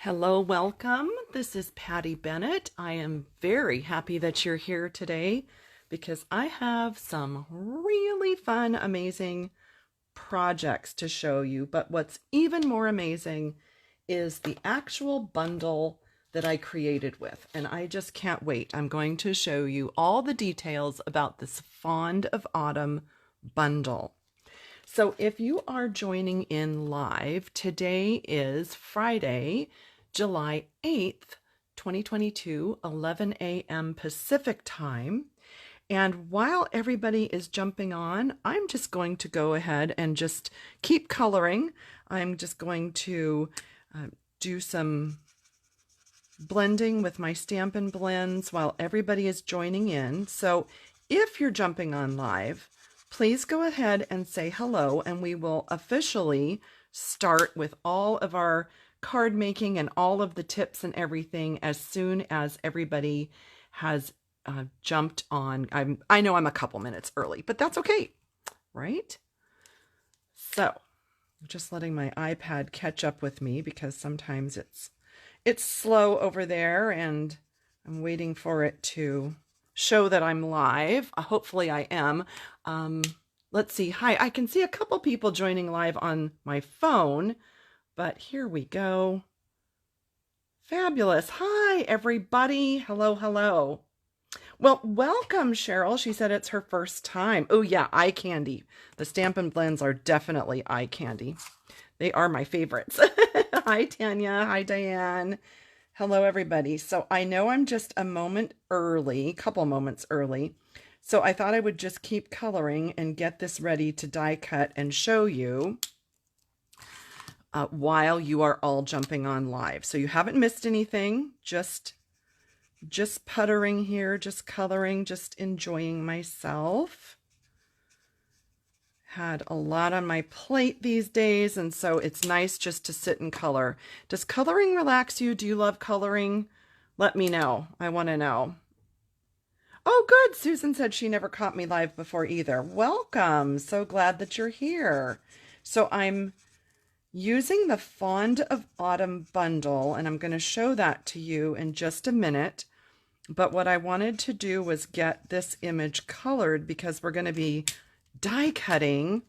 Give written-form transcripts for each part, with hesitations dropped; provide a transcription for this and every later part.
Hello, welcome. This is Patty Bennett. I am very happy that you're here today because I have some really fun, amazing projects to show you. But what's even more amazing is the actual bundle that I created with. And I just can't wait. I'm going to show you all the details about this Fond of Autumn bundle. So if you are joining in live, today is Friday, July 8th, 2022, 11 a.m. Pacific time. And while everybody is jumping on, I'm just going to go ahead and just keep coloring. I'm just going to do some blending with my Stampin Blends while everybody is joining in. So if you're jumping on live, please go ahead and say hello, and we will officially start with all of our card making and all of the tips and everything as soon as everybody has jumped on. I know I'm a couple minutes early, but that's okay, right? So I'm just letting my iPad catch up with me because sometimes it's slow over there, and I'm waiting for it to show that I'm live. Hopefully I am. Let's see. Hi, I can see a couple people joining live on my phone, but here we go. Fabulous. Hi, everybody. Hello, hello. Well, welcome, Cheryl. She said it's her first time. Oh, yeah, eye candy. The Stampin' Blends are definitely eye candy. They are my favorites. Hi, Tanya. Hi, Diane. Hello, everybody. So I know I'm just a moment early, couple moments early. So I thought I would just keep coloring and get this ready to die cut and show you while you are all jumping on live. So you haven't missed anything, just puttering here, just coloring, just enjoying myself. Had a lot on my plate these days, and so it's nice just to sit and color. Does coloring relax you? Do you love coloring? Let me know. I want to know. Oh, good. Susan said she never caught me live before either. Welcome. So glad that you're here. So I'm using the Fond of Autumn bundle, and I'm going to show that to you in just a minute. But what I wanted to do was get this image colored because we're going to be die cutting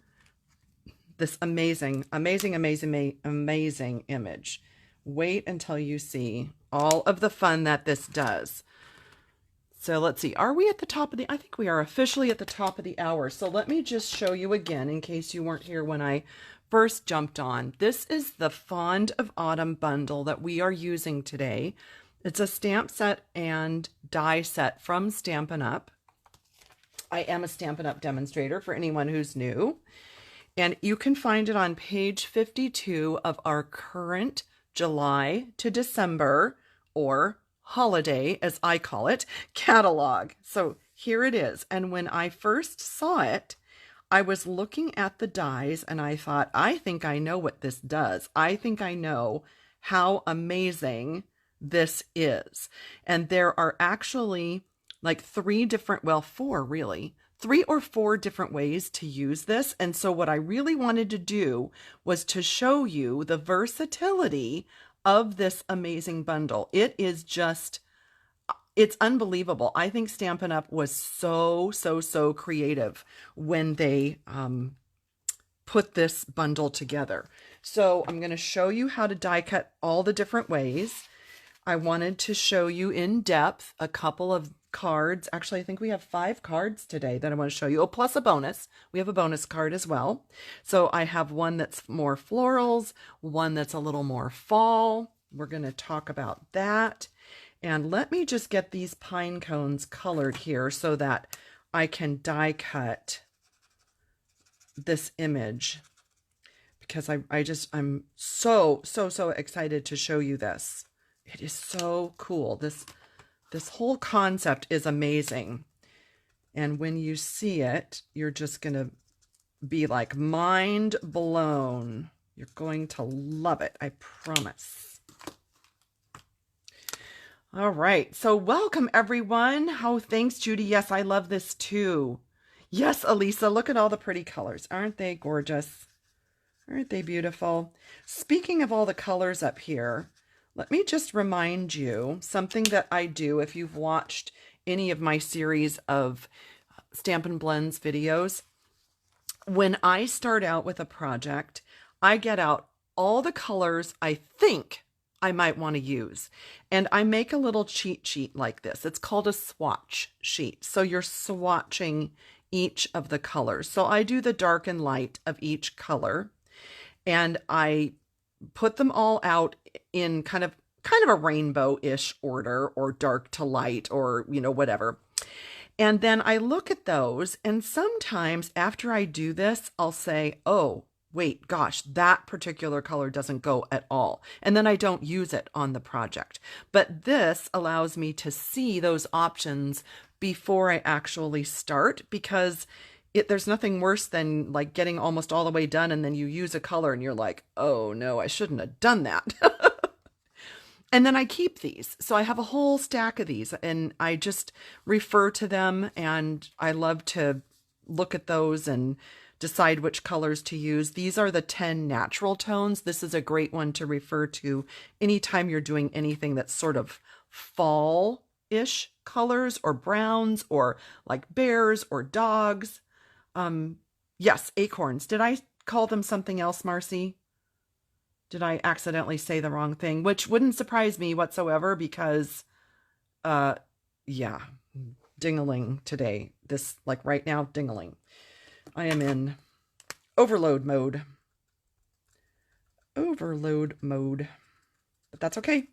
this amazing image. Wait until you see all of the fun that this does. So let's see, are we at the top of I think we are officially at the top of the hour. So let me just show you again in case you weren't here when I first jumped on. This is the Fond of Autumn bundle that we are using today. It's a stamp set and die set from Stampin' Up. I am a Stampin' Up demonstrator for anyone who's new. And you can find it on page 52 of our current July to December, or holiday, as I call it, catalog. So here it is. And when I first saw it, I was looking at the dies and I thought, I think I know what this does. I think I know how amazing this is. And there are actually like three or four different ways to use this. And so what I really wanted to do was to show you the versatility of this amazing bundle. It's unbelievable. I think Stampin' Up was so creative when they put this bundle together. So I'm going to show you how to die cut all the different ways. I wanted to show you in depth a couple of cards. Actually, I think we have 5 cards today that I want to show you. Oh, plus a bonus. We have a bonus card as well. So I have one that's more florals, one that's a little more fall. We're going to talk about that. And let me just get these pine cones colored here so that I can die cut this image, because I'm so excited to show you this. It is so cool. This whole concept is amazing. And when you see it, you're just going to be like mind blown. You're going to love it. I promise. All right. So welcome, everyone. Oh, thanks, Judy. Yes, I love this too. Yes, Elisa, look at all the pretty colors. Aren't they gorgeous? Aren't they beautiful? Speaking of all the colors up here, let me just remind you something that I do if you've watched any of my series of Stampin' Blends videos. When I start out with a project, I get out all the colors I think I might want to use. And I make a little cheat sheet like this. It's called a swatch sheet. So you're swatching each of the colors. So I do the dark and light of each color, and I put them all out in kind of a rainbow-ish order, or dark to light, or, you know, whatever. And then I look at those, and sometimes after I do this, I'll say, oh, wait, gosh, that particular color doesn't go at all. And then I don't use it on the project. But this allows me to see those options before I actually start, because there's nothing worse than like getting almost all the way done and then you use a color and you're like, oh no, I shouldn't have done that. And then I keep these. So I have a whole stack of these, and I just refer to them, and I love to look at those and decide which colors to use. These are the 10 natural tones. This is a great one to refer to anytime you're doing anything that's sort of fall-ish colors, or browns, or like bears or dogs. Yes, acorns. Did I call them something else, Marcy? Did I accidentally say the wrong thing? Which wouldn't surprise me whatsoever, because, yeah, ding-a-ling today. This, like right now, ding-a-ling. I am in overload mode. Overload mode. But that's okay.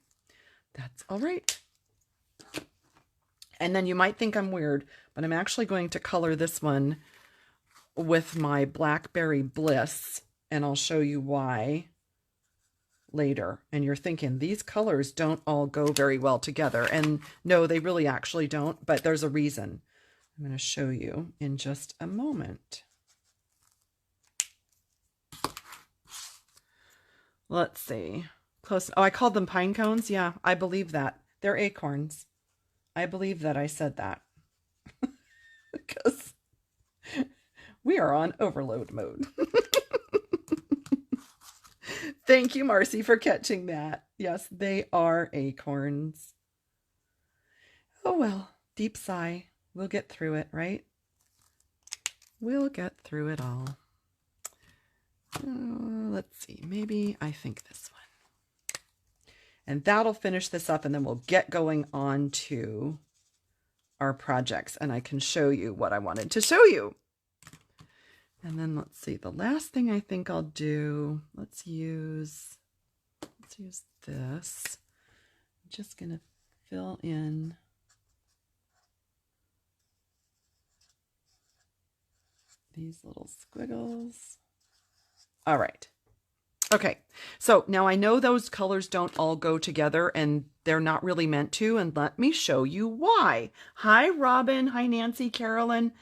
That's all right. And then you might think I'm weird, but I'm actually going to color this one with my Blackberry Bliss, and I'll show you why later. And you're thinking, these colors don't all go very well together. And no, they really actually don't, but there's a reason. I'm going to show you in just a moment. Let's see. Close. Oh, I called them pine cones. Yeah, I believe that. They're acorns. I believe that I said that. Because we are on overload mode. Thank you, Marcy, for catching that. Yes, they are acorns. Oh, well, deep sigh. We'll get through it, right? We'll get through it all. Let's see. Maybe I think this one. And that'll finish this up, and then we'll get going on to our projects, and I can show you what I wanted to show you. And then let's see, the last thing I think I'll do, let's use this. I'm just going to fill in these little squiggles. All right. Okay, so now I know those colors don't all go together, and they're not really meant to, and let me show you why. Hi, Robin. Hi, Nancy, Carolyn.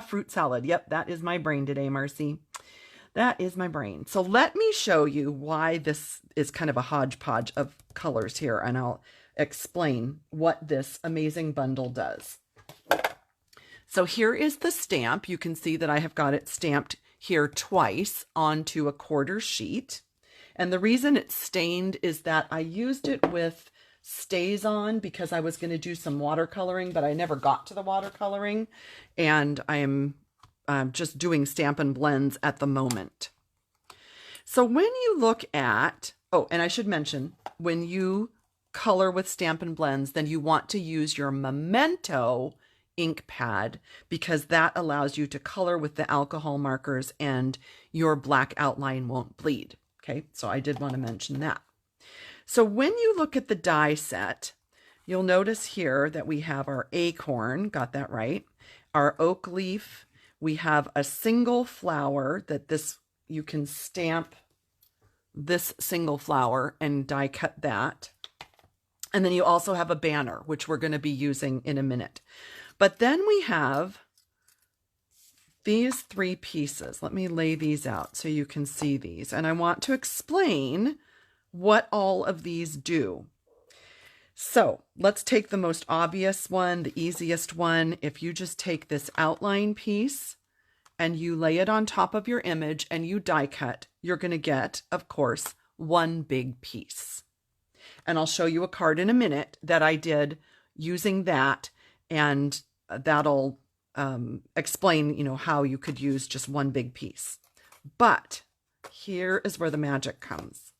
Fruit salad. Yep, that is my brain today, Marcy. That is my brain. So let me show you why this is kind of a hodgepodge of colors here, and I'll explain what this amazing bundle does. So here is the stamp. You can see that I have got it stamped here twice onto a quarter sheet. And the reason it's stained is that I used it with Stays On because I was going to do some watercoloring, but I never got to the watercoloring, and I am just doing Stampin' Blends at the moment. So when you look at, oh, and I should mention, when you color with Stampin' Blends, then you want to use your Memento ink pad, because that allows you to color with the alcohol markers and your black outline won't bleed. Okay, so I did want to mention that. So when you look at the die set, you'll notice here that we have our acorn, got that right, our oak leaf, we have a single flower that this, you can stamp this single flower and die cut that. And then you also have a banner, which we're going to be using in a minute. But then we have these three pieces. Let me lay these out so you can see these. And I want to explain what all of these do. So let's take the most obvious one, the easiest one. If you just take this outline piece and you lay it on top of your image and you die cut, you're going to get, of course, one big piece. And I'll show you a card in a minute that I did using that, and that'll explain, how you could use just one big piece. But here is where the magic comes.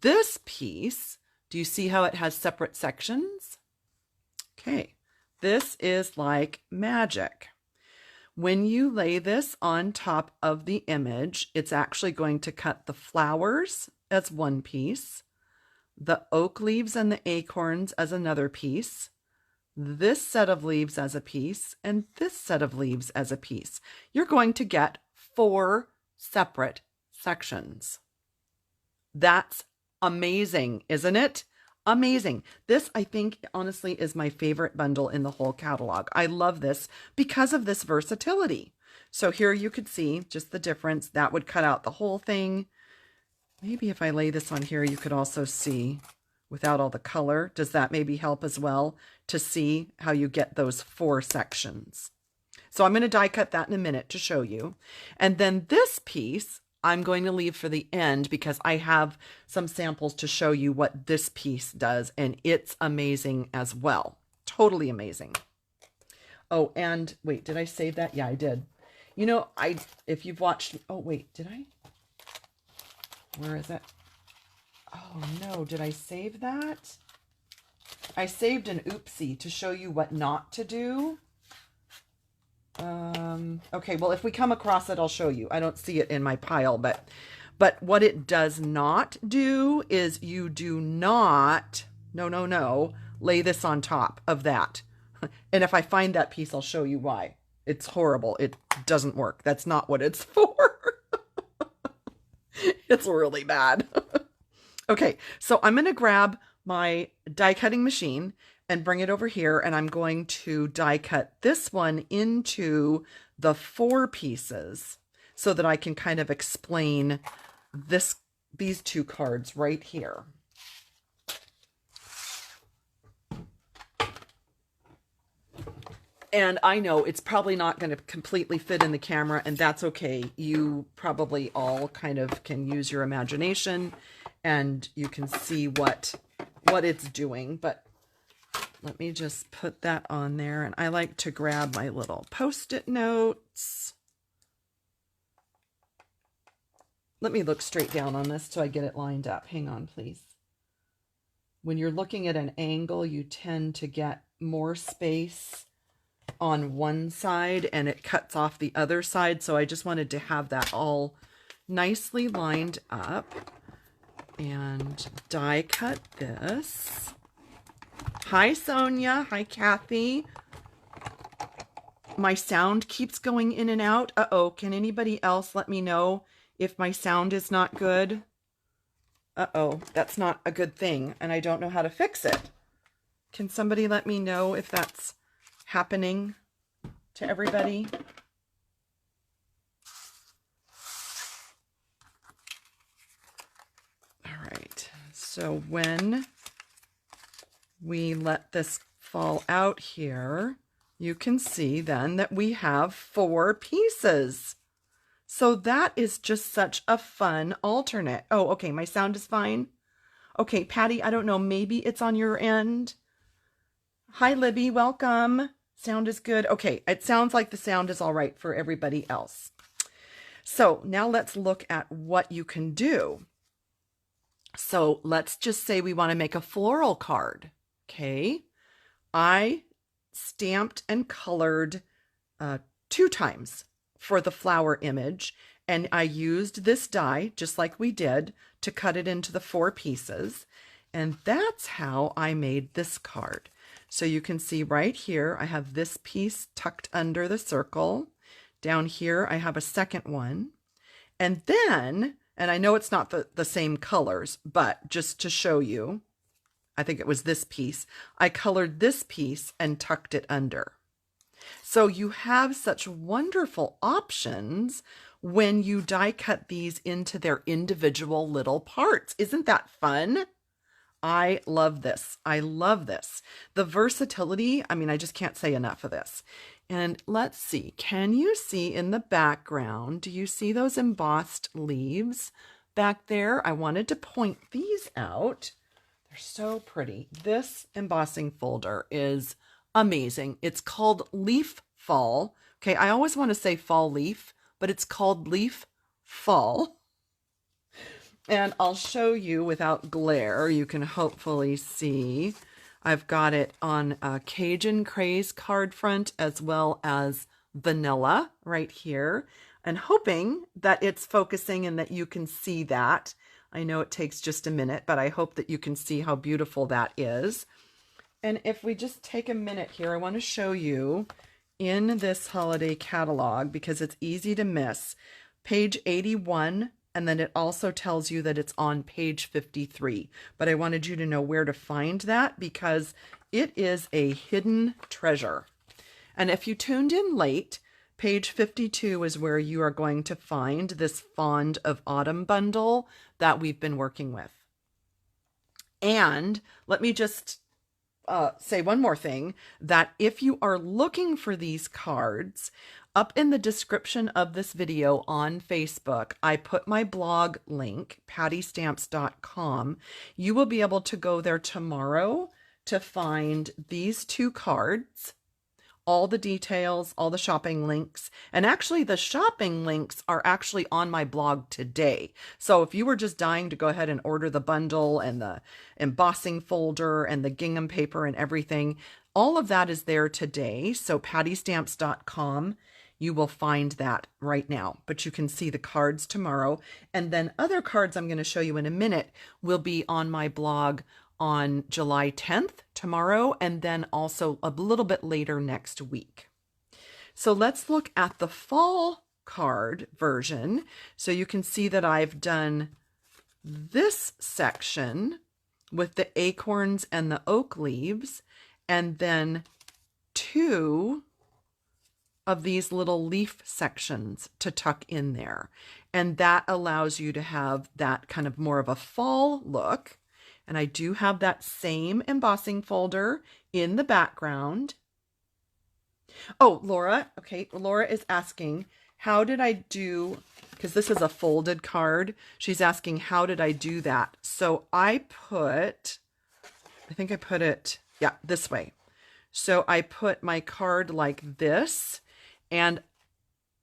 This piece, do you see how it has separate sections? Okay, this is like magic. When you lay this on top of the image, it's actually going to cut the flowers as one piece, the oak leaves and the acorns as another piece, this set of leaves as a piece, and this set of leaves as a piece. You're going to get 4 separate sections. That's amazing, isn't it? Amazing. This, I think, honestly, is my favorite bundle in the whole catalog. I love this because of this versatility. So here you could see just the difference. That would cut out the whole thing. Maybe if I lay this on here, you could also see without all the color. Does that maybe help as well to see how you get those 4 sections? So I'm going to die cut that in a minute to show you. And then this piece, I'm going to leave for the end because I have some samples to show you what this piece does, and it's amazing as well. Totally amazing. Oh, and wait, did I save that? Yeah, I did. If you've watched, oh wait, did I? Where is it? Oh no, did I save that? I saved an oopsie to show you what not to do. Okay, well, if we come across it, I'll show you. I don't see it in my pile, but what it does not do is you do not, no, lay this on top of that. And if I find that piece, I'll show you why. It's horrible. It doesn't work. That's not what it's for. It's really bad. Okay, so I'm going to grab my die cutting machine and bring it over here, and I'm going to die cut this one into the 4 pieces so that I can kind of explain these 2 cards right here. And I know it's probably not going to completely fit in the camera, and that's okay. You probably all kind of can use your imagination and you can see what it's doing, but let me just put that on there. And I like to grab my little Post-it notes. Let me look straight down on this so I get it lined up. Hang on, please. When you're looking at an angle, you tend to get more space on one side and it cuts off the other side. So I just wanted to have that all nicely lined up and die cut this. Hi, Sonia. Hi, Kathy. My sound keeps going in and out. Uh-oh. Can anybody else let me know if my sound is not good? Uh-oh. That's not a good thing, and I don't know how to fix it. Can somebody let me know if that's happening to everybody? All right. So when we let this fall out here, you can see then that we have 4 pieces. So that is just such a fun alternate. Oh, okay, my sound is fine. Okay, Patty, I don't know, maybe it's on your end. Hi, Libby, welcome. Sound is good. Okay, it sounds like the sound is all right for everybody else. So now let's look at what you can do. So let's just say we want to make a floral card. Okay, I stamped and colored 2 times for the flower image, and I used this die, just like we did, to cut it into the 4 pieces, and that's how I made this card. So you can see right here, I have this piece tucked under the circle. Down here, I have a second one, and then, and I know it's not the same colors, but just to show you, I think it was this piece. I colored this piece and tucked it under. So you have such wonderful options when you die cut these into their individual little parts. Isn't that fun? I love this. I love this. The versatility, I mean, I just can't say enough of this. And let's see, can you see in the background, do you see those embossed leaves back there? I wanted to point these out. They're so pretty. This embossing folder is amazing. It's called Leaf Fall. Okay, I always want to say fall leaf, but it's called Leaf Fall. And I'll show you without glare. You can hopefully see. I've got it on a Cajun Craze card front as well as vanilla right here. And hoping that it's focusing and that you can see that. I know it takes just a minute, but I hope that you can see how beautiful that is. And if we just take a minute here, I want to show you in this holiday catalog, because it's easy to miss, page 81, and then it also tells you that it's on page 53. But I wanted you to know where to find that because it is a hidden treasure. And if you tuned in late, page 52 is where you are going to find this Fond of Autumn bundle that we've been working with. And let me just say one more thing, that if you are looking for these cards, up in the description of this video on Facebook, I put my blog link, pattystamps.com. You will be able to go there tomorrow to find these two cards, all the details, all the shopping links. And actually the shopping links are actually on my blog today. So if you were just dying to go ahead and order the bundle and the embossing folder and the gingham paper and everything, all of that is there today. So pattystamps.com, you will find that right now, but you can see the cards tomorrow. And then other cards I'm going to show you in a minute will be on my blog on July 10th, tomorrow, and then also a little bit later next week. So let's look at the fall card version. So you can see that I've done this section with the acorns and the oak leaves, and then two of these little leaf sections to tuck in there. And that allows you to have that kind of more of a fall look. And I do have that same embossing folder in the background. Oh, Laura. Okay, Laura is asking, how did I do, because this is a folded card. She's asking, how did I do that? So I think I put it, yeah, this way. So I put my card like this, and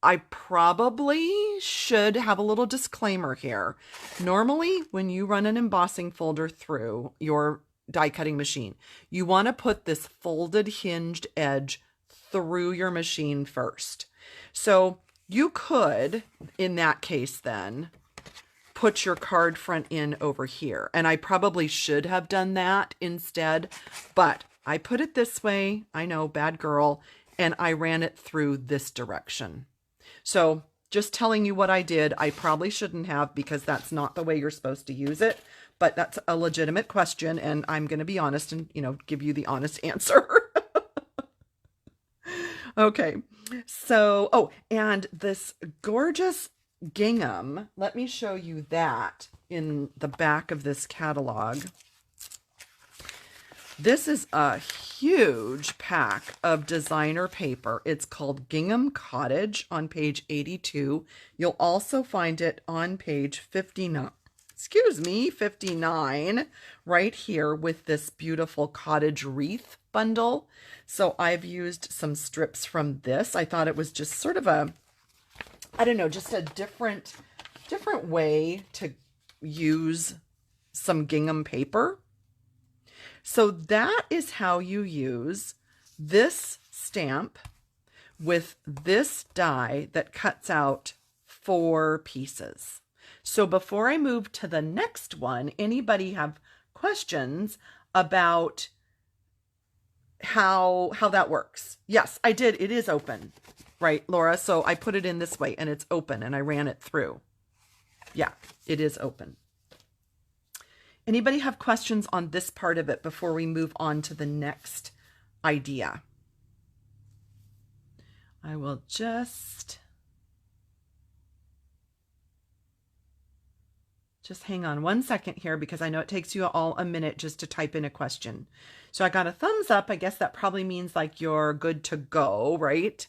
I probably should have a little disclaimer here. Normally, when you run an embossing folder through your die cutting machine, you want to put this folded hinged edge through your machine first. So you could, in that case then, put your card front in over here. And I probably should have done that instead, but I put it this way. I know, bad girl. And I ran it through this direction. So just telling you what I did, I probably shouldn't have because that's not the way you're supposed to use it, but that's a legitimate question and I'm going to be honest and, give you the honest answer. Okay. So, oh, and this gorgeous gingham, let me show you that in the back of this catalog. This is a huge pack of designer paper. It's called Gingham Cottage on page 82. You'll also find it on page 59. 59 right here with this beautiful cottage wreath bundle. So I've used some strips from this. I thought it was just sort of a, I don't know, just a different way to use some gingham paper. So that is how you use this stamp with this die that cuts out 4 pieces. So before I move to the next one, anybody have questions about how that works? Yes, I did. It is open, right, Laura? So I put it in this way and it's open and I ran it through. Yeah, it is open. Anybody have questions on this part of it before we move on to the next idea? I will just hang on one second here because I know it takes you all a minute just to type in a question. So I got a thumbs up. I guess that probably means like you're good to go, right?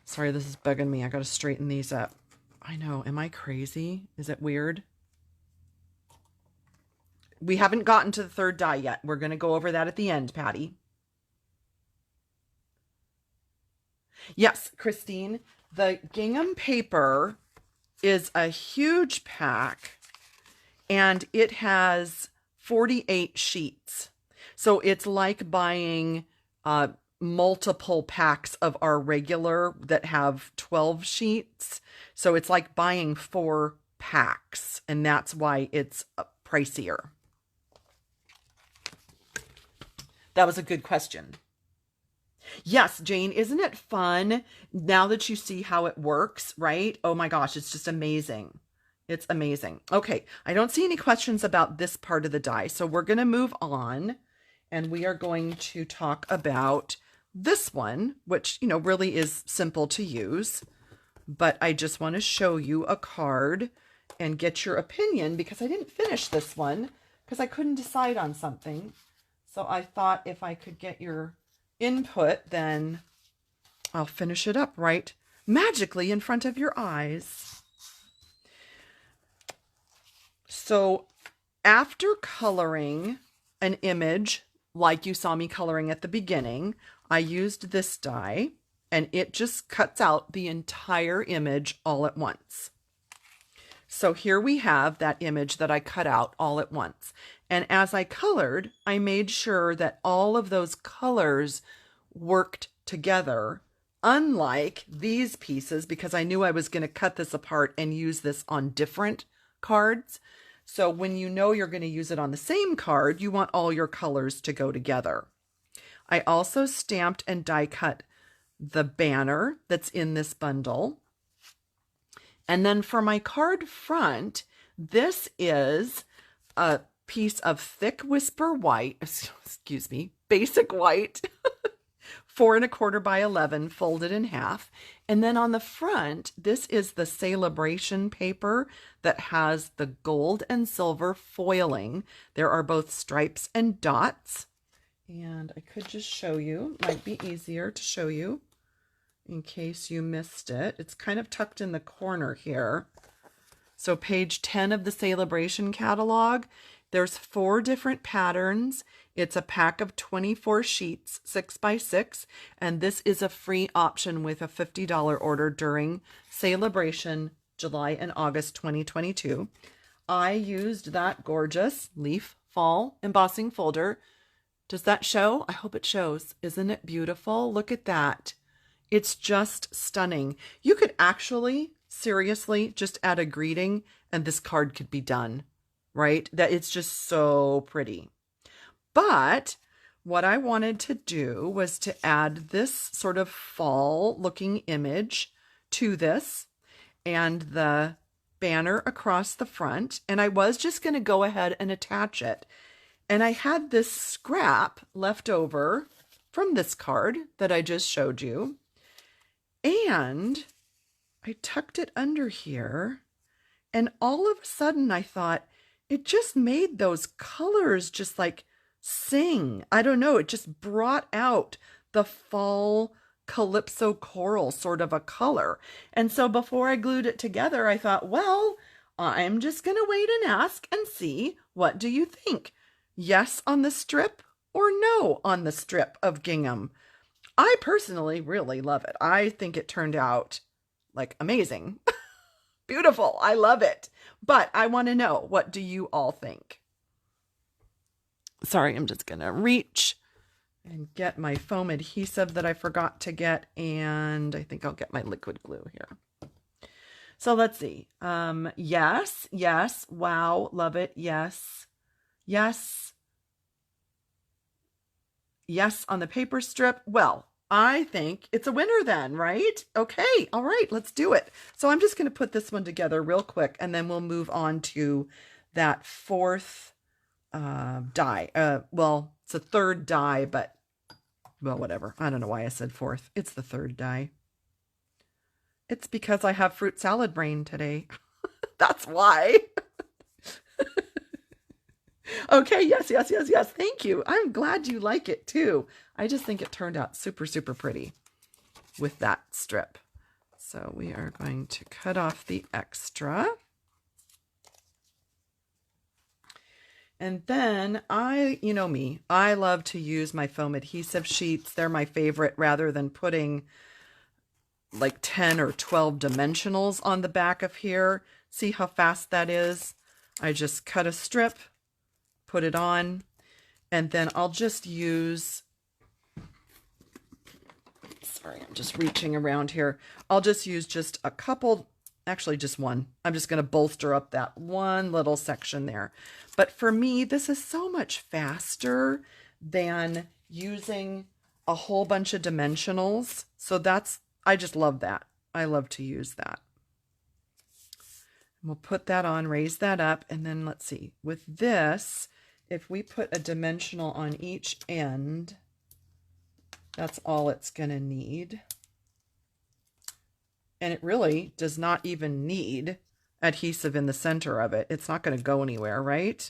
Sorry, this is bugging me. I got to straighten these up. I know. Am I crazy? Is it weird? we haven't gotten to the third die yet. We're going to go over that at the end, Patty. Yes, Christine, the gingham paper is a huge pack and it has 48 sheets. So it's like buying multiple packs of our regular that have 12 sheets. So it's like buying 4 packs, and that's why it's pricier. That was a good question. Yes, Jane, isn't it fun now that you see how it works, right? Oh my gosh, it's just amazing. It's amazing. Okay, I don't see any questions about this part of the die, so we're going to move on, and we are going to talk about this one, which, you know, really is simple to use, but I just want to show you a card and get your opinion because I didn't finish this one because I couldn't decide on something. So I thought if I could get your input, then I'll finish it up right magically in front of your eyes. So after coloring an image like you saw me coloring at the beginning, I used this die and it just cuts out the entire image all at once. So here we have that image that I cut out all at once. And as I colored, I made sure that all of those colors worked together, unlike these pieces, because I knew I was going to cut this apart and use this on different cards. So when you know you're going to use it on the same card, you want all your colors to go together. I also stamped and die cut the banner that's in this bundle. And then for my card front, this is a piece of thick whisper white, excuse me, basic white, 4 1/4 by 11 folded in half. And then on the front, this is the celebration paper that has the gold and silver foiling. There are both stripes and dots. And I could just show you, might be easier to show you in case you missed it. It's kind of tucked in the corner here. So page 10 of the celebration catalog, there's 4 different patterns. It's a pack of 24 sheets, 6 by 6, and this is a free option with a $50 order during celebration July and August 2022. I used that gorgeous leaf fall embossing folder. Does that show? I hope it shows. Isn't it beautiful? Look at that. It's just stunning. You could actually, seriously, just add a greeting and this card could be done, right? That it's just so pretty. But what I wanted to do was to add this sort of fall looking image to this and the banner across the front. And I was just going to go ahead and attach it. And I had this scrap left over from this card that I just showed you. And I tucked it under here. And all of a sudden I thought, it just made those colors just like sing. I don't know. It just brought out the fall calypso coral sort of a color. And so before I glued it together, I thought, well, I'm just going to wait and ask and see, what do you think? Yes on the strip or no on the strip of gingham? I personally really love it. I think it turned out like amazing. Beautiful. I love it. But I want to know, what do you all think? Sorry, I'm just going to reach and get my foam adhesive that I forgot to get. And I think I'll get my liquid glue here. So let's see. Yes, yes. Wow. Love it. Yes. Yes. Yes on the paper strip. Well, I think it's a winner then, right? Okay. All right. Let's do it. So I'm just going to put this one together real quick and then we'll move on to that fourth die. Well, it's a third die, but well, whatever. I don't know why I said fourth. It's the third die. It's because I have fruit salad brain today. That's why. Okay, yes, yes, yes, yes. Thank you. I'm glad you like it too. I just think it turned out super, super pretty with that strip. So we are going to cut off the extra. And then you know me, I love to use my foam adhesive sheets. They're my favorite rather than putting like 10 or 12 dimensionals on the back of here. See how fast that is? I just cut a strip, put it on, and then I'll just use, sorry, I'm just reaching around here. I'll just use just a couple, actually just one. I'm just going to bolster up that one little section there. But for me, this is so much faster than using a whole bunch of dimensionals. So I just love that. I love to use that. We'll put that on, raise that up, and then let's see. With this, if we put a dimensional on each end, that's all it's going to need. And it really does not even need adhesive in the center of it. It's not going to go anywhere, right?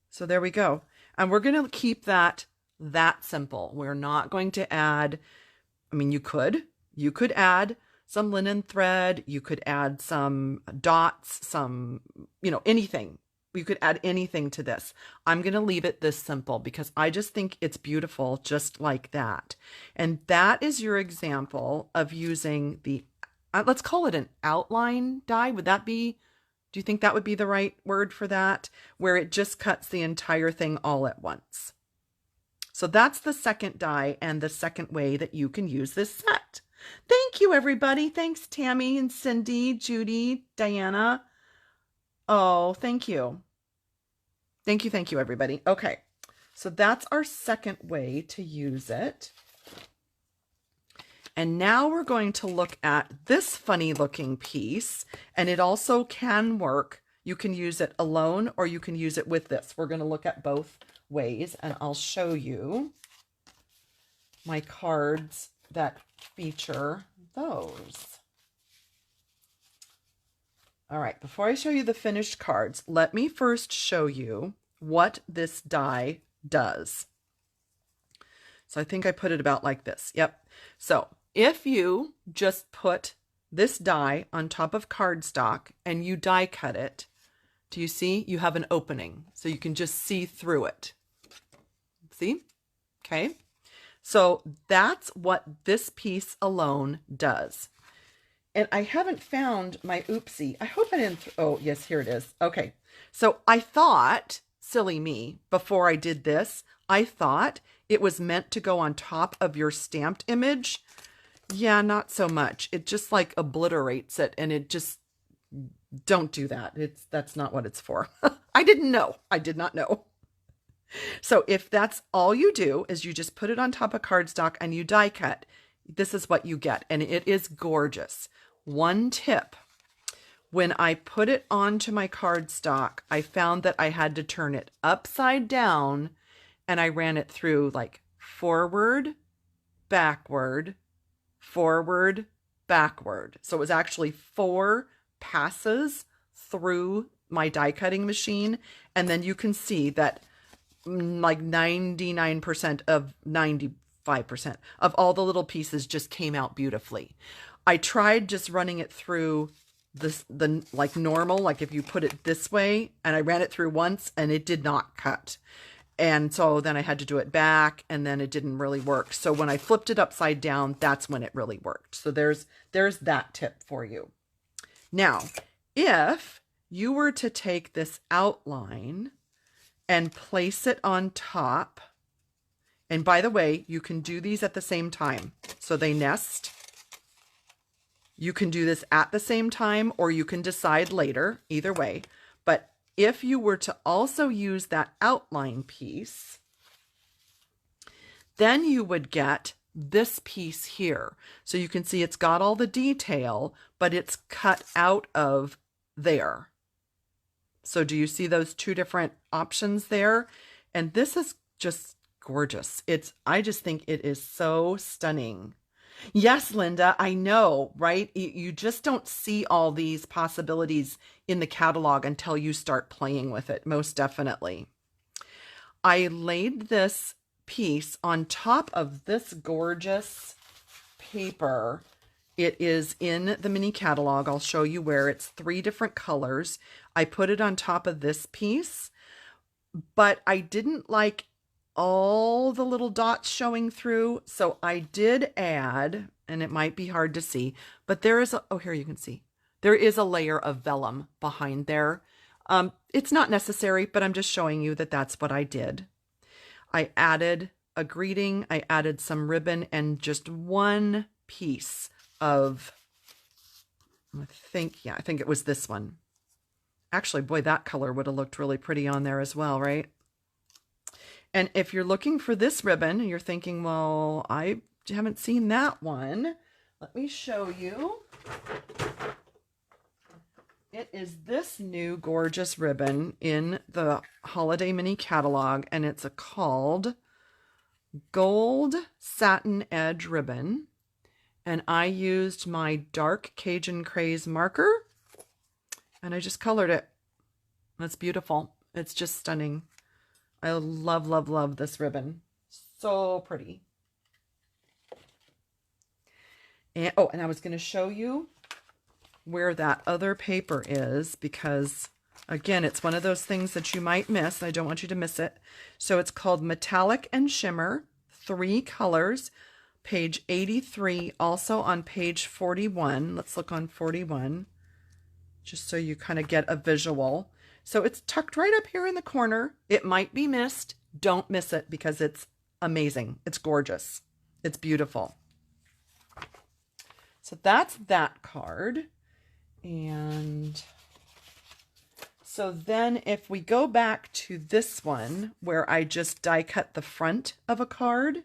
So there we go. And we're going to keep that simple. We're not going to add, I mean, you could add some linen thread, you could add some dots, some, anything. You could add anything to this. I'm going to leave it this simple because I just think it's beautiful just like that. And that is your example of using the, let's call it an outline die. Do you think that would be the right word for that? Where it just cuts the entire thing all at once. So that's the second die and the second way that you can use this set. Thank you, everybody. Thanks, Tammy and Cindy, Judy, Diana. Oh, thank you. Thank you, everybody. Okay, so that's our second way to use it. And now we're going to look at this funny looking piece, and it also can work. You can use it alone or you can use it with this. We're going to look at both ways, and I'll show you my cards that feature those. All right, before I show you the finished cards, let me first show you what this die does. So I think I put it about like this. Yep. So if you just put this die on top of cardstock and you die cut it, do you see? You have an opening, so you can just see through it. See? Okay. So that's what this piece alone does. And I haven't found my oopsie. I hope I didn't, oh yes, here it is. Okay. So I thought, silly me, before I did this, I thought it was meant to go on top of your stamped image. Yeah, not so much. It just like obliterates it, and it just, don't do that. That's not what it's for. I didn't know. I did not know. So if that's all you do is you just put it on top of cardstock and you die cut, this is what you get. And it is gorgeous. One tip, when I put it onto my cardstock, I found that I had to turn it upside down, and I ran it through like forward, backward, forward, backward. So it was actually 4 passes through my die cutting machine. And then you can see that like 99% of 95% of all the little pieces just came out beautifully. I tried just running it through the like normal, like if you put it this way, and I ran it through once and it did not cut. And so then I had to do it back, and then it didn't really work. So when I flipped it upside down, that's when it really worked. So there's that tip for you. Now, if you were to take this outline and place it on top, and by the way, you can do these at the same time, so they nest. You can do this at the same time, or you can decide later, either way. But if you were to also use that outline piece, then you would get this piece here. So you can see it's got all the detail, but it's cut out of there. So do you see those two different options there? And this is just gorgeous. I just think it is so stunning. Yes, Linda, I know, right? You just don't see all these possibilities in the catalog until you start playing with it, most definitely. I laid this piece on top of this gorgeous paper. It is in the mini catalog. I'll show you where. It's 3 different colors. I put it on top of this piece. but I didn't like all the little dots showing through. So I did add, and it might be hard to see, but there is oh, here you can see. There is a layer of vellum behind there. It's not necessary, but I'm just showing you that that's what I did. I added a greeting, I added some ribbon, and just one piece of, I think it was this one. Actually, boy, that color would have looked really pretty on there as well, right? And if you're looking for this ribbon and you're thinking, well, I haven't seen that one, let me show you. It is this new gorgeous ribbon in the Holiday Mini Catalog, and it's called Gold Satin Edge Ribbon. And I used my dark Cajun Craze marker, and I just colored it. That's beautiful. It's just stunning. I love, love, love this ribbon. So pretty. And oh, and I was going to show you where that other paper is, because again, it's one of those things that you might miss. I don't want you to miss it. So it's called Metallic and Shimmer, 3 colors, page 83, also on page 41. Let's look on 41, just so you kind of get a visual. So it's tucked right up here in the corner. It might be missed. Don't miss it because it's amazing. It's gorgeous. It's beautiful. So that's that card. And so then if we go back to this one where I just die cut the front of a card,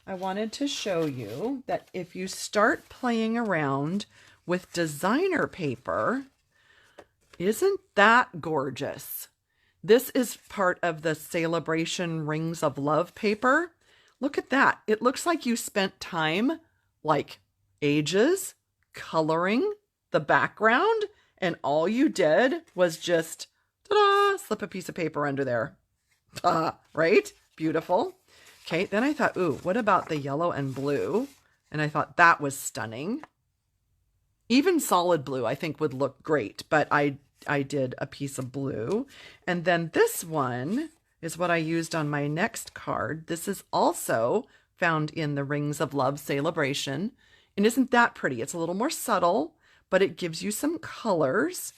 I wanted to show you that if you start playing around with designer paper, isn't that gorgeous? This is part of the Celebration Rings of Love paper. Look at that. It looks like you spent time, like ages, coloring the background, and all you did was just ta-da, slip a piece of paper under there. Right? Beautiful. Okay, then I thought, ooh, what about the yellow and blue? And I thought that was stunning. Even solid blue I think would look great, but I did a piece of blue. And then this one is what I used on my next card. This is also found in the Rings of Love Celebration. And isn't that pretty? It's a little more subtle, but it gives you some colors.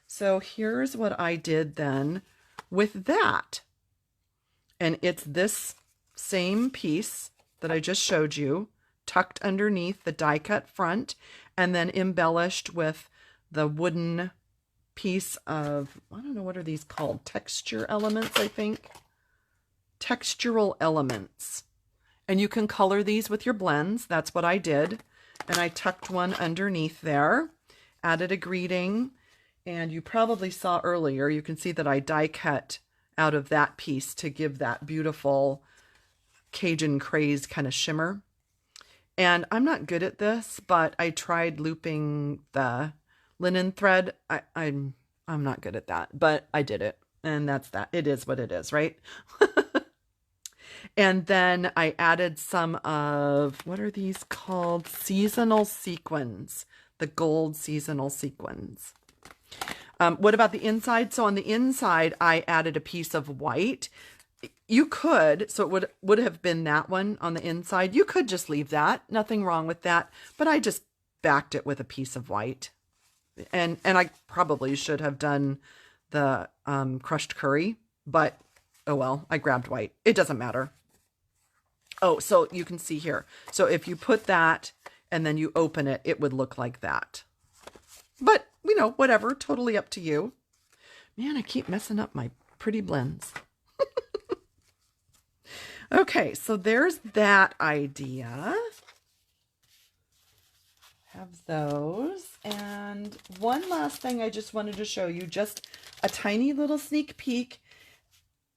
So here's what I did then with that. And it's this same piece that I just showed you, tucked underneath the die cut front, and then embellished with the wooden piece of, I don't know, what are these called? Texture elements, I think. Textural elements. And you can color these with your blends. That's what I did. And I tucked one underneath there, added a greeting, and you probably saw earlier, you can see that I die cut out of that piece to give that beautiful Cajun Craze kind of shimmer. And I'm not good at this, but I tried looping the linen thread. I'm not good at that, but I did it. And that's that. It is what it is, right? And then I added some of, what are these called? Seasonal sequins. The gold seasonal sequins. What about the inside? So on the inside, I added a piece of white. You could, so it would have been that one on the inside. You could just leave that. Nothing wrong with that. But I just backed it with a piece of white. And I probably should have done the crushed curry, but oh well, I grabbed white. It doesn't matter. Oh, so you can see here. So if you put that and then you open it, it would look like that. But, you know, whatever, totally up to you. Man, I keep messing up my pretty blends. Okay, so there's that idea. Have those. And one last thing I just wanted to show you, just a tiny little sneak peek.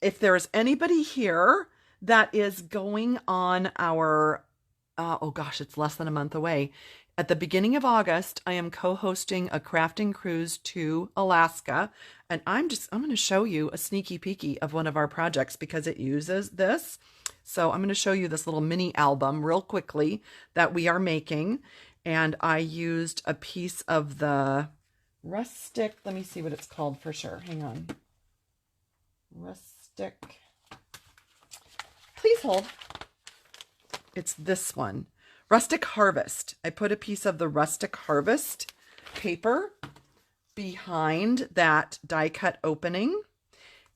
If there's anybody here that is going on our, oh gosh, it's less than a month away. At the beginning of August, I am co-hosting a crafting cruise to Alaska. And I'm going to show you a sneaky peeky of one of our projects because it uses this. So I'm going to show you this little mini album real quickly that we are making. And I used a piece of the rustic, let me see what it's called for sure. Hang on. Rustic. rustic. Please hold. It's this one. Rustic Harvest. I put a piece of the Rustic Harvest paper behind that die cut opening.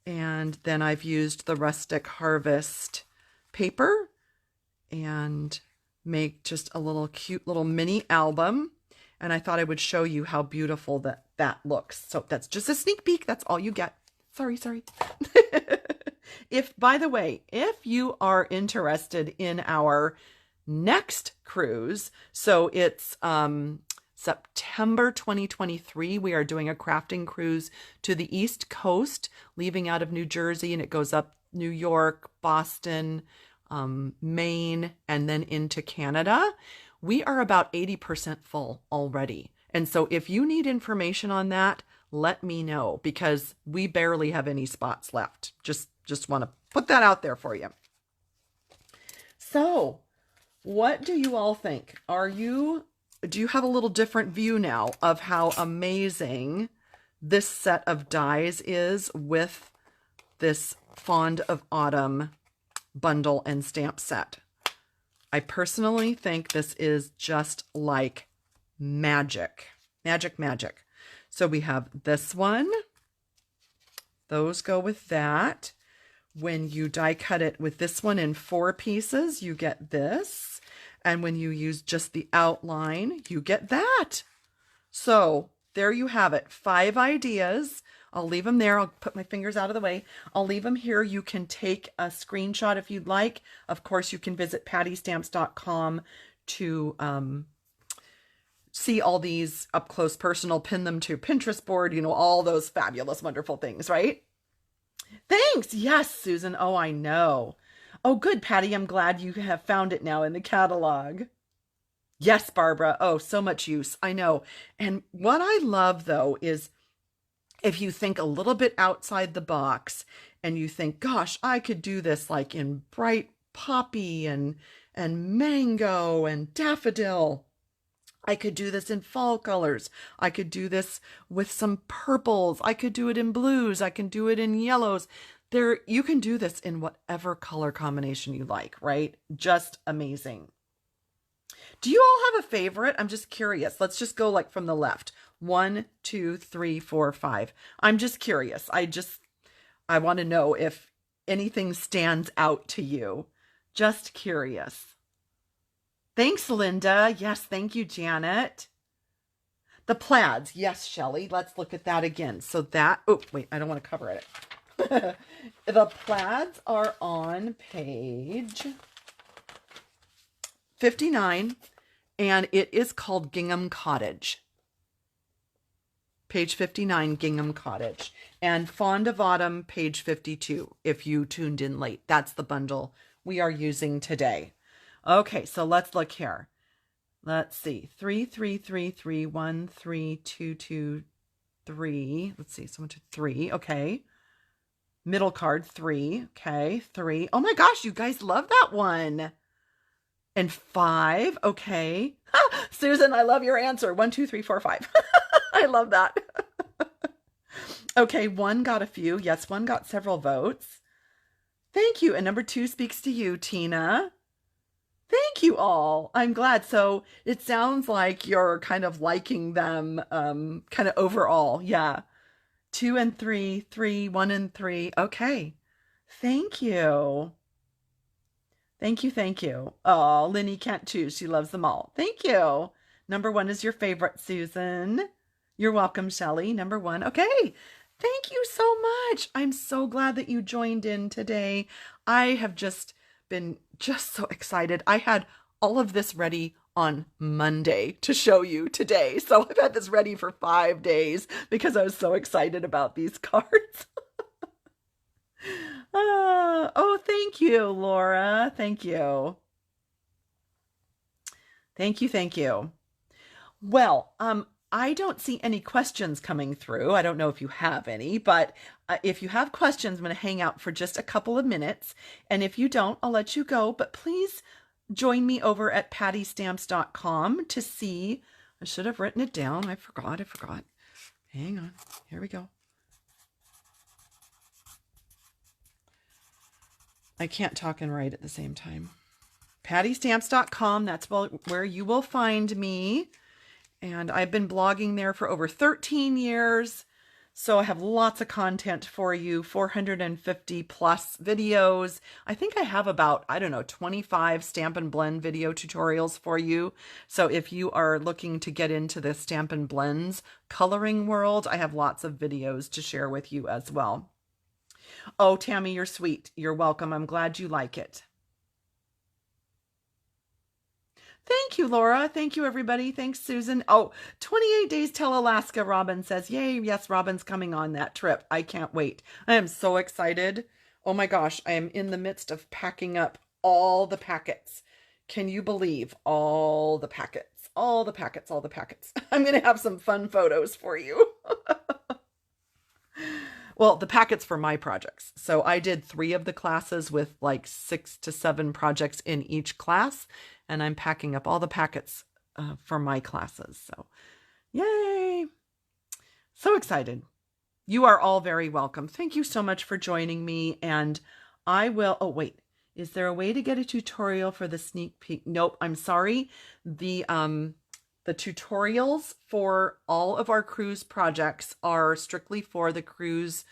And then I've used the Rustic Harvest paper and make just a little cute little mini album. And I thought I would show you how beautiful that looks. So that's just a sneak peek. That's all you get. Sorry. By the way, if you are interested in our next cruise, so it's September 2023, we are doing a crafting cruise to the East Coast, leaving out of New Jersey, and it goes up New York, Boston, Maine, and then into Canada. We are about 80% full already. And so if you need information on that, let me know, because we barely have any spots left. Just want to put that out there for you. So what do you all think? Do you have a little different view now of how amazing this set of dies is with this Fond of Autumn bundle and stamp set? I personally think this is just like magic. Magic. So we have this one. Those go with that. When you die cut it with this one in 4 pieces, you get this. And when you use just the outline, you get that. So there you have it. 5 ideas. I'll leave them there. I'll put my fingers out of the way. I'll leave them here. You can take a screenshot if you'd like. Of course, you can visit pattystamps.com to see all these up close personal, pin them to your Pinterest board, you know, all those fabulous, wonderful things, right? Thanks. Yes, Susan. Oh, I know. Oh, good, Patty. I'm glad you have found it now in the catalog. Yes, Barbara. Oh, so much use. I know. And what I love, though, is if you think a little bit outside the box and you think, gosh, I could do this like in bright poppy and mango and daffodil. I could do this in fall colors. I could do this with some purples. I could do it in blues. I can do it in yellows. You can do this in whatever color combination you like, right? Just amazing. Do you all have a favorite? I'm just curious. Let's just go like from the left. 1, 2, 3, 4, 5. I'm just curious. I want to know if anything stands out to you. Just curious. Thanks, Linda. Yes, thank you, Janet. The plaids. Yes, Shelley. Let's look at that again. So that, oh, wait, I don't want to cover it. The plaids are on page 59, and it is called Gingham Cottage. Page 59, Gingham Cottage. And Fond of Autumn, page 52, if you tuned in late. That's the bundle we are using today. Okay, so let's look here. Let's see. 3, 3, 3, 3, 1, 3, 2, 2, 3. Let's see. So 1, 2, 3. Okay. Middle card, 3. Okay. 3. Oh my gosh, you guys love that one. And 5. Okay. Susan, I love your answer. 1, 2, 3, 4, 5. I love that. Okay, 1 got a few. Yes, 1 got several votes. Thank you. And number 2 speaks to you, Tina. Thank you all. I'm glad. So it sounds like you're kind of liking them kind of overall. Yeah. 2 and 3, 3, 1 and 3. Okay. Thank you. Thank you. Oh, Linny can't choose. She loves them all. Thank you. Number 1 is your favorite, Susan. You're welcome, Shelley. Number 1. Okay. Thank you so much. I'm so glad that you joined in today. I have just been so excited. I had all of this ready on Monday to show you today. So I've had this ready for 5 days because I was so excited about these cards. Oh, thank you, Laura. Thank you. Thank you. Well, I don't see any questions coming through. I don't know if you have any, but if you have questions, I'm going to hang out for just a couple of minutes. And if you don't, I'll let you go. But please join me over at pattystamps.com to see. I should have written it down. I forgot. Hang on. Here we go. I can't talk and write at the same time. PattyStamps.com, that's where you will find me. And I've been blogging there for over 13 years. So I have lots of content for you, 450 plus videos. I think I have about, 25 Stampin' Blend video tutorials for you. So if you are looking to get into the Stampin' Blends coloring world, I have lots of videos to share with you as well. Oh, Tammy, you're sweet. You're welcome. I'm glad you like it. Thank you, Laura. Thank you, everybody. Thanks, Susan. Oh, 28 days till Alaska, Robin says. Yay, yes, Robin's coming on that trip. I can't wait. I am so excited. Oh my gosh, I am in the midst of packing up all the packets. Can you believe all the packets? All the packets, all the packets. I'm going to have some fun photos for you. Well, the packets for my projects. So I did 3 of the classes with like 6 to 7 projects in each class. And I'm packing up all the packets for my classes. So yay! So excited. You are all very welcome. Thank you so much for joining me. And I will, oh wait, is there a way to get a tutorial for the sneak peek? Nope, I'm sorry. The tutorials for all of our cruise projects are strictly for the cruise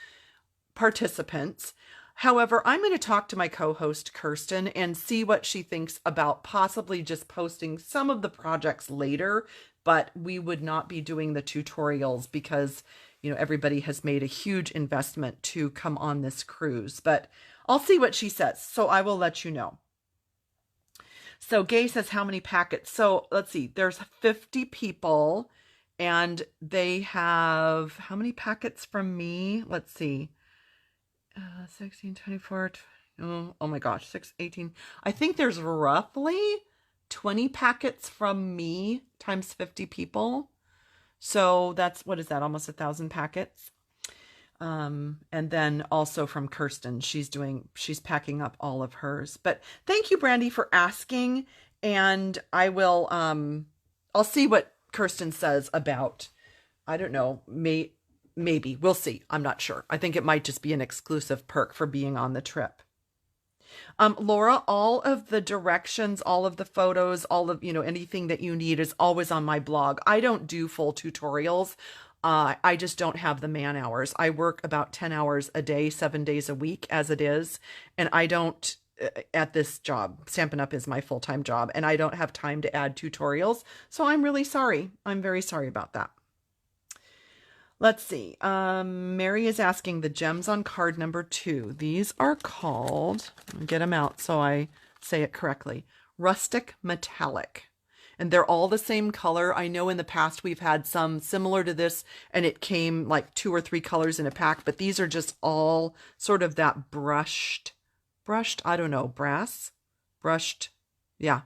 participants. However, I'm going to talk to my co-host Kirsten and see what she thinks about possibly just posting some of the projects later, but we would not be doing the tutorials because, everybody has made a huge investment to come on this cruise, but I'll see what she says. So I will let you know. So Gay says, how many packets? So let's see, there's 50 people and they have how many packets from me? Let's see. 16, 24, oh my gosh, 6, 18. I think there's roughly 20 packets from me times 50 people. So that's, what is that? Almost 1,000 packets. And then also from Kirsten, she's packing up all of hers. But thank you, Brandy, for asking. And I will, I'll see what Kirsten says about, I don't know, maybe. We'll see. I'm not sure. I think it might just be an exclusive perk for being on the trip. Laura, all of the directions, all of the photos, all of, anything that you need is always on my blog. I don't do full tutorials. I just don't have the man hours. I work about 10 hours a day, 7 days a week as it is. And I don't, at this job, Stampin' Up! Is my full-time job, and I don't have time to add tutorials. So I'm really sorry. I'm very sorry about that. Let's see. Mary is asking the gems on card number 2. These are called, get them out so I say it correctly, Rustic Metallic. And they're all the same color. I know in the past we've had some similar to this and it came like 2 or 3 colors in a pack, but these are just all sort of that brushed, I don't know, brushed. Yeah,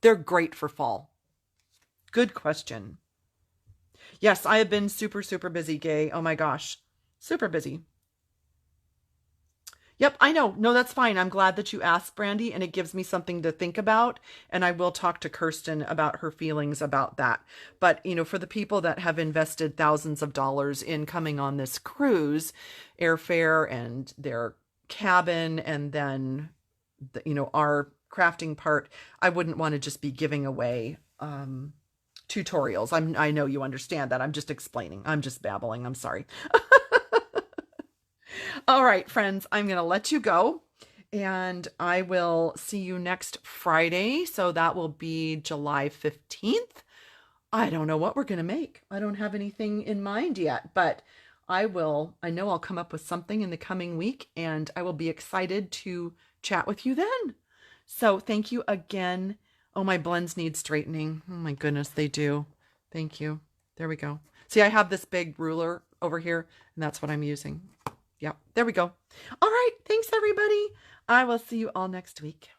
they're great for fall. Good question. Yes, I have been super, super busy, Gay. Oh my gosh. Super busy. Yep, I know. No, that's fine. I'm glad that you asked, Brandy, and it gives me something to think about. And I will talk to Kirsten about her feelings about that. But, for the people that have invested thousands of dollars in coming on this cruise, airfare and their cabin, and then, our crafting part, I wouldn't want to just be giving away, tutorials. I know you understand that. I'm just explaining. I'm just babbling. I'm sorry. All right, friends, I'm going to let you go and I will see you next Friday. So that will be July 15th. I don't know what we're going to make. I don't have anything in mind yet, but I know I'll come up with something in the coming week and I will be excited to chat with you then. So thank you again. Oh, my blends need straightening. Oh my goodness, they do. Thank you. There we go. See, I have this big ruler over here, and that's what I'm using. Yep, there we go. All right, thanks everybody. I will see you all next week.